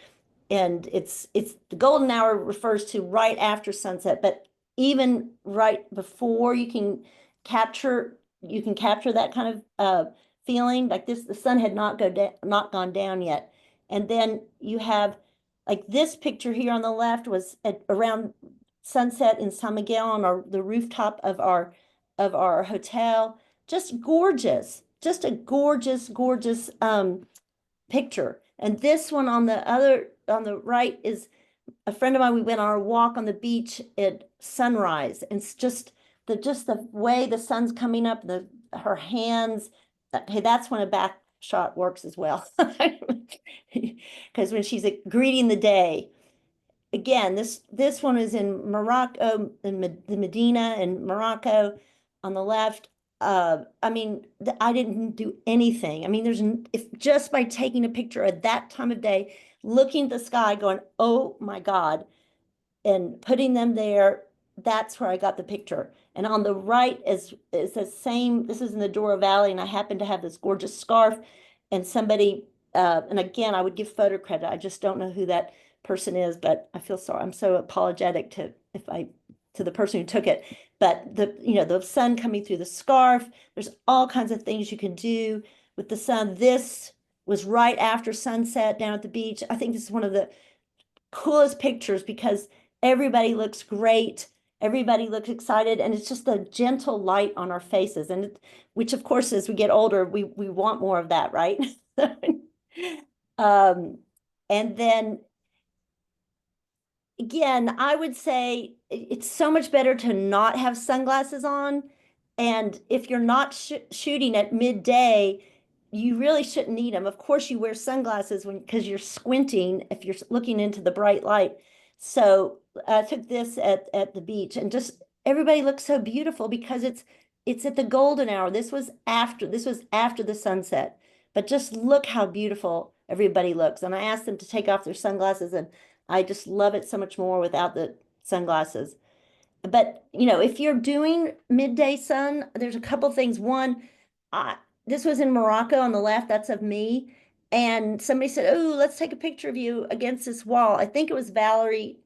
Speaker 1: And it's the golden hour refers to right after sunset, but even right before you can capture that kind of feeling like this. The sun had not gone down yet, and then you have like this picture here on the left was at around sunset in San Miguel on the rooftop of our hotel. Just gorgeous, just a gorgeous, gorgeous picture. And this one on the right is a friend of mine. We went on our walk on the beach at sunrise, and it's just the way the sun's coming up, her hands. Hey, that's when a back shot works as well. Because when she's greeting the day, again, this one is in Morocco, in the Medina in Morocco on the left. I mean, I didn't do anything. I mean, if just by taking a picture at that time of day, looking at the sky, going, "Oh my God," and putting them there, that's where I got the picture. And on the right is the same. This is in the Dora Valley, and I happen to have this gorgeous scarf, and somebody, and again, I would give photo credit. I just don't know who that person is, but I feel sorry. I'm so apologetic to the person who took it. But the sun coming through the scarf, there's all kinds of things you can do with the sun. This was right after sunset down at the beach. I think this is one of the coolest pictures because everybody looks great. Everybody looks excited, and it's just the gentle light on our faces. Which of course, as we get older, we want more of that, right? Um, and then again, I would say it's so much better to not have sunglasses on. And if you're not shooting at midday, you really shouldn't need them. Of course, you wear sunglasses because you're squinting if you're looking into the bright light. So I took this at the beach, and just everybody looks so beautiful because it's at the golden hour. This was after the sunset. But just look how beautiful everybody looks. And I asked them to take off their sunglasses, and I just love it so much more without the sunglasses. But if you're doing midday sun, there's a couple things. One, I this was in Morocco on the left, that's of me. And somebody said, "Oh, let's take a picture of you against this wall." I think it was Valerie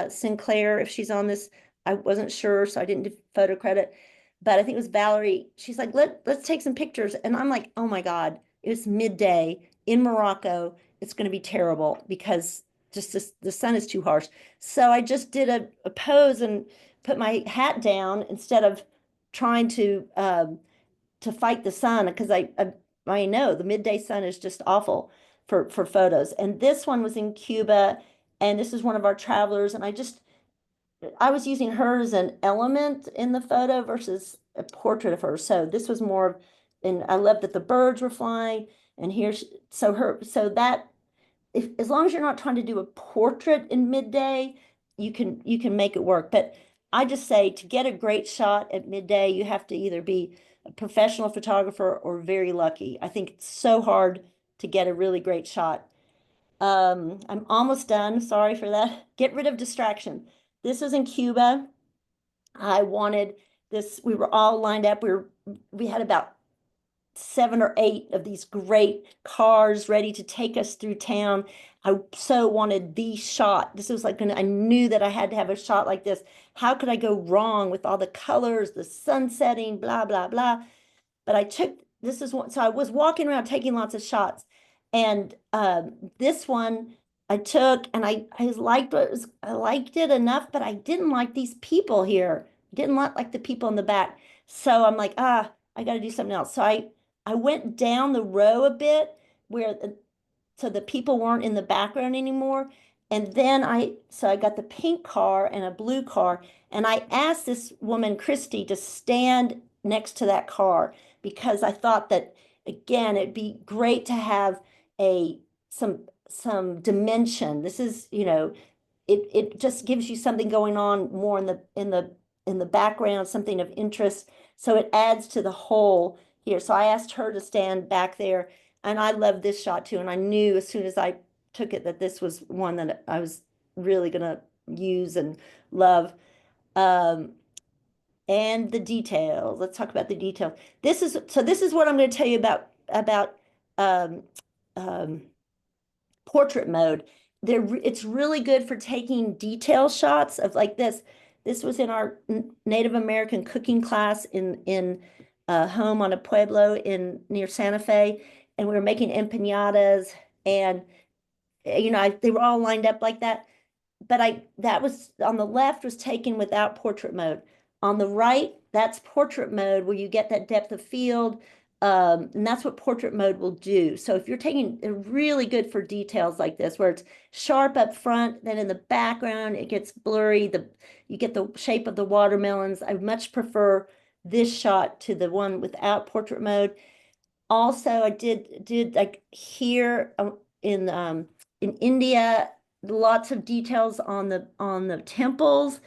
Speaker 1: Sinclair. If she's on this, I wasn't sure, so I didn't do photo credit. But I think it was Valerie. She's like, let's take some pictures. And I'm like, oh my God, it was midday in Morocco. It's going to be terrible because the sun is too harsh. So I just did a pose and put my hat down instead of trying to fight the sun, because I know the midday sun is just awful for photos. And this one was in Cuba, and this is one of our travelers, and I was using her as an element in the photo versus a portrait of her. So this was more, and I love that the birds were flying, and here's so that if as long as you're not trying to do a portrait in midday, you can make it work. But I just say to get a great shot at midday, you have to either be a professional photographer or very lucky. I think it's so hard to get a really great shot. I'm almost done. Sorry for that. Get rid of distraction. This was in Cuba. I wanted this. We were all lined up. We had about 7 or 8 of these great cars ready to take us through town. I so wanted the shot. This was like, I knew that I had to have a shot like this. How could I go wrong with all the colors, the sun setting, blah, blah, blah. But this is one, so I was walking around taking lots of shots. And this one I took, and I liked it enough, but I didn't like these people here. Didn't like the people in the back. So I'm like, I got to do something else. So I went down the row a bit where so the people weren't in the background anymore. And then so I got the pink car and a blue car, and I asked this woman, Christy, to stand next to that car because I thought that again, it'd be great to have a some dimension. This is, it just gives you something going on more in the background, something of interest. So it adds to the whole here. So I asked her to stand back there, and I love this shot too. And I knew as soon as I took it that this was one that I was really gonna use and love. Um, and the details. Let's talk about the details. This is what I'm going to tell you about um, um, portrait mode. It's really good for taking detail shots of like this. This was in our Native American cooking class in a home on a pueblo in near Santa Fe, and we were making empanadas, and they were all lined up like that. But that was on the left was taken without portrait mode. On the right, that's portrait mode where you get that depth of field. And that's what portrait mode will do. So if you're taking really good for details like this, where it's sharp up front, then in the background it gets blurry. You get the shape of the watermelons. I much prefer this shot to the one without portrait mode. Also, I did like here in India, lots of details on the temples,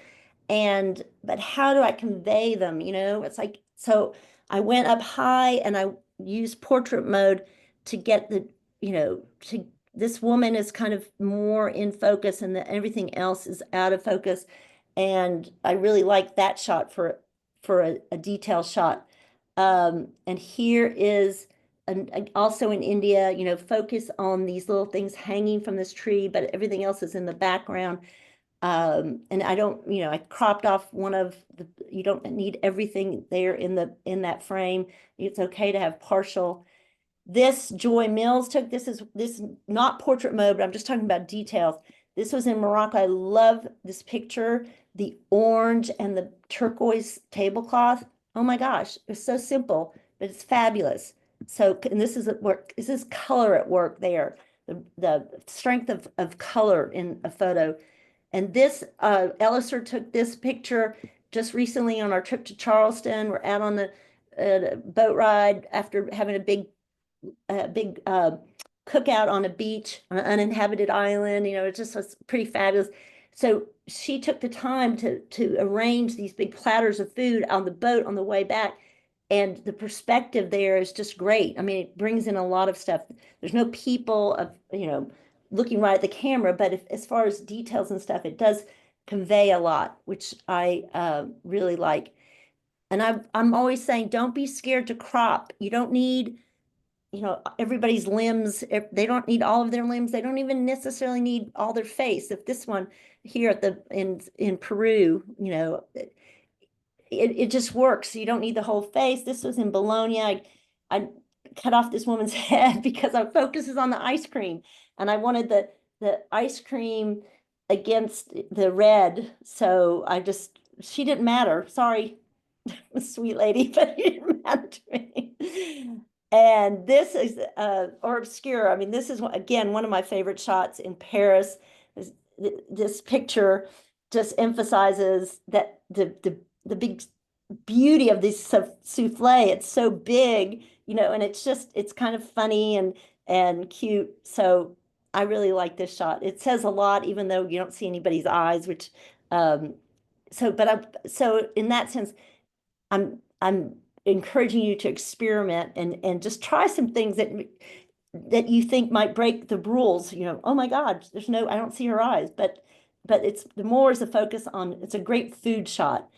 Speaker 1: and but how do I convey them? It's like, so I went up high and I used portrait mode to get to this woman is kind of more in focus and everything else is out of focus. And I really like that shot for a detail shot. And here is also in India, focus on these little things hanging from this tree, but everything else is in the background. And I don't, I cropped off you don't need everything there in that frame. It's okay to have partial. This Joy Mills took, this is not portrait mode, but I'm just talking about details. This was in Morocco. I love this picture, the orange and the turquoise tablecloth. Oh my gosh, it's so simple, but it's fabulous. So, and this is at work, this is color at work there, the strength of color in a photo. And this, Elliser took this picture just recently on our trip to Charleston. We're out on the boat ride after having a big cookout on a beach on an uninhabited island. It just was pretty fabulous. So she took the time to arrange these big platters of food on the boat on the way back. And the perspective there is just great. I mean, it brings in a lot of stuff. There's no people looking right at the camera, but as far as details and stuff, it does convey a lot, which I really like. And I'm always saying, don't be scared to crop. You don't need everybody's limbs. They don't need all of their limbs. They don't even necessarily need all their face. If this one here in Peru, it just works. You don't need the whole face. This was in Bologna. I cut off this woman's head because our focus is on the ice cream, and I wanted the ice cream against the red. So she didn't matter. Sorry, sweet lady, but it didn't matter to me. And this is or obscure. I mean, this is again one of my favorite shots in Paris. This picture just emphasizes that the big beauty of this souffle. It's so big, and it's kind of funny and cute. So I really like this shot. It says a lot, even though you don't see anybody's eyes, which so in that sense, I'm encouraging you to experiment and just try some things that you think might break the rules. Oh my God, I don't see her eyes, but it's the more is the focus on. It's a great food shot,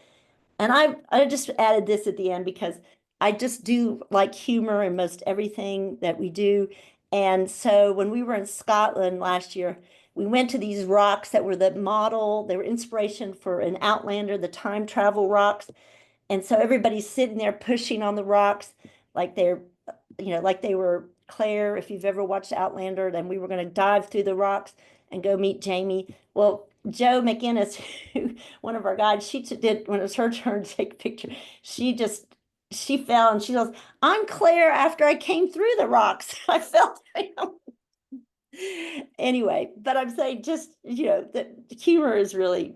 Speaker 1: and I just added this at the end because I just do like humor in most everything that we do. And so when we were in Scotland last year, we went to these rocks that were the model. They were inspiration for an Outlander, the time travel rocks. And so everybody's sitting there pushing on the rocks like like they were Claire. If you've ever watched Outlander, then we were going to dive through the rocks and go meet Jamie. Well, Joe McInnes, one of our guides, she did when it was her turn to take a picture. She fell and she goes, "I'm Claire after I came through the rocks." I felt, anyway, but I'm saying just, the humor is really,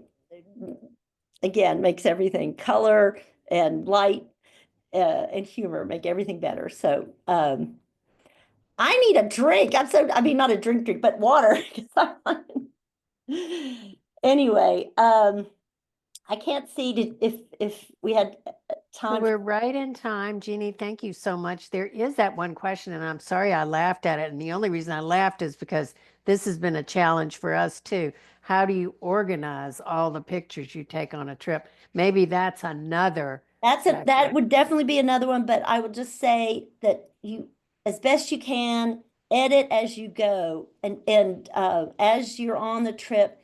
Speaker 1: again, makes everything color and light and humor make everything better. So I need a drink. I mean, not a drink, but water. Anyway, I can't see if we had time.
Speaker 2: We're right in time. Jeannie, thank you so much. There is that one question, and I'm sorry I laughed at it. And the only reason I laughed is because this has been a challenge for us too. How do you organize all the pictures you take on a trip? Maybe that's another
Speaker 1: That
Speaker 2: sector.
Speaker 1: would definitely be another one, but I would just say that as best you can, edit as you go, and as you're on the trip,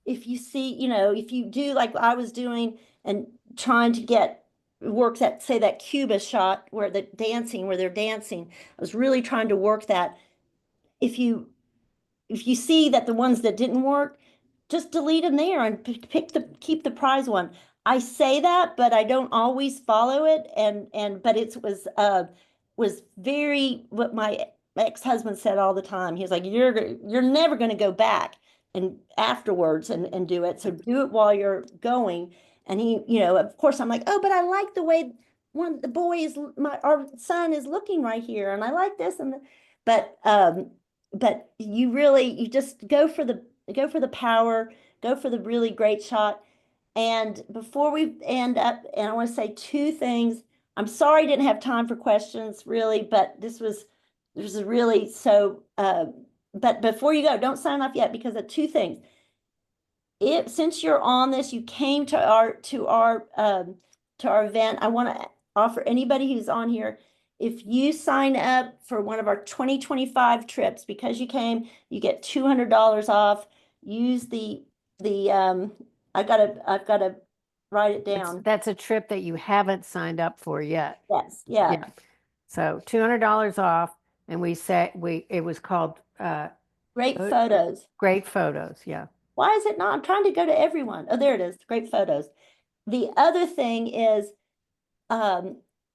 Speaker 1: if you see, if you do like I was doing and trying to work that, say that Cuba shot where where they're dancing, I was really trying to work that. If you if you see that the ones that didn't work, just delete them there and keep the prize one. I say that, but I don't always follow it. But it was very what my ex-husband said all the time. He was like, you're never going to go back and afterwards and do it. So do it while you're going. And he, of course, I'm like, oh, but I like the way one the boy is our son is looking right here, and I like this but you just go for the power, go for the really great shot. And before we end up, and I want to say two things. I'm sorry I didn't have time for questions, really, but this is really so. But before you go, don't sign off yet because of two things. If since you're on this, you came to our event. I want to offer anybody who's on here, if you sign up for one of our 2025 trips, because you came, you get $200 off. Use the I've gotta write it down.
Speaker 2: That's a trip that you haven't signed up for yet.
Speaker 1: Yes, yeah.
Speaker 2: Yeah. So $200 off, and it was called
Speaker 1: Great photos.
Speaker 2: Great Photos. Yeah.
Speaker 1: Why is it not? I'm trying to go to everyone. Oh, there it is. Great photos. The other thing is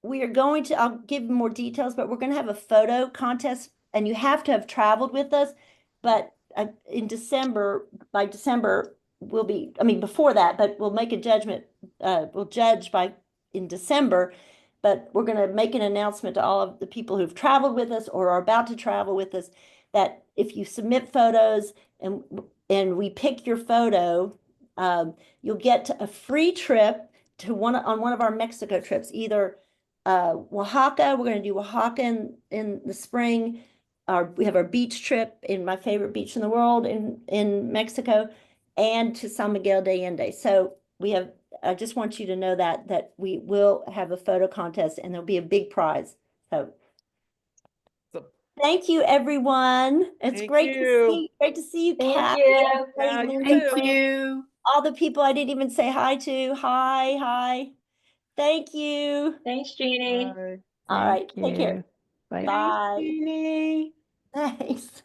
Speaker 1: we are going to, I'll give more details, but we're going to have a photo contest and you have to have traveled with us. But in December, by December, I mean, before that, but we'll make a judgment. We'll judge in December, but we're going to make an announcement to all of the people who've traveled with us or are about to travel with us that if you submit photos and we pick your photo, you'll get a free trip to one of our Mexico trips, either Oaxaca. We're going to do Oaxaca in the spring. We have our beach trip in my favorite beach in the world in Mexico, and to San Miguel de Allende. So I just want you to know that we will have a photo contest and there'll be a big prize. So thank you, everyone. It's great to see you,
Speaker 3: Thank
Speaker 1: Kathy.
Speaker 3: you.
Speaker 2: Thank you.
Speaker 1: All the people I didn't even say hi to. Hi. Thank you.
Speaker 3: Thanks, Jeannie.
Speaker 1: All right.
Speaker 2: Thank
Speaker 1: Take care.
Speaker 2: you. Bye.
Speaker 1: Bye.
Speaker 3: Jeannie.
Speaker 1: Thanks.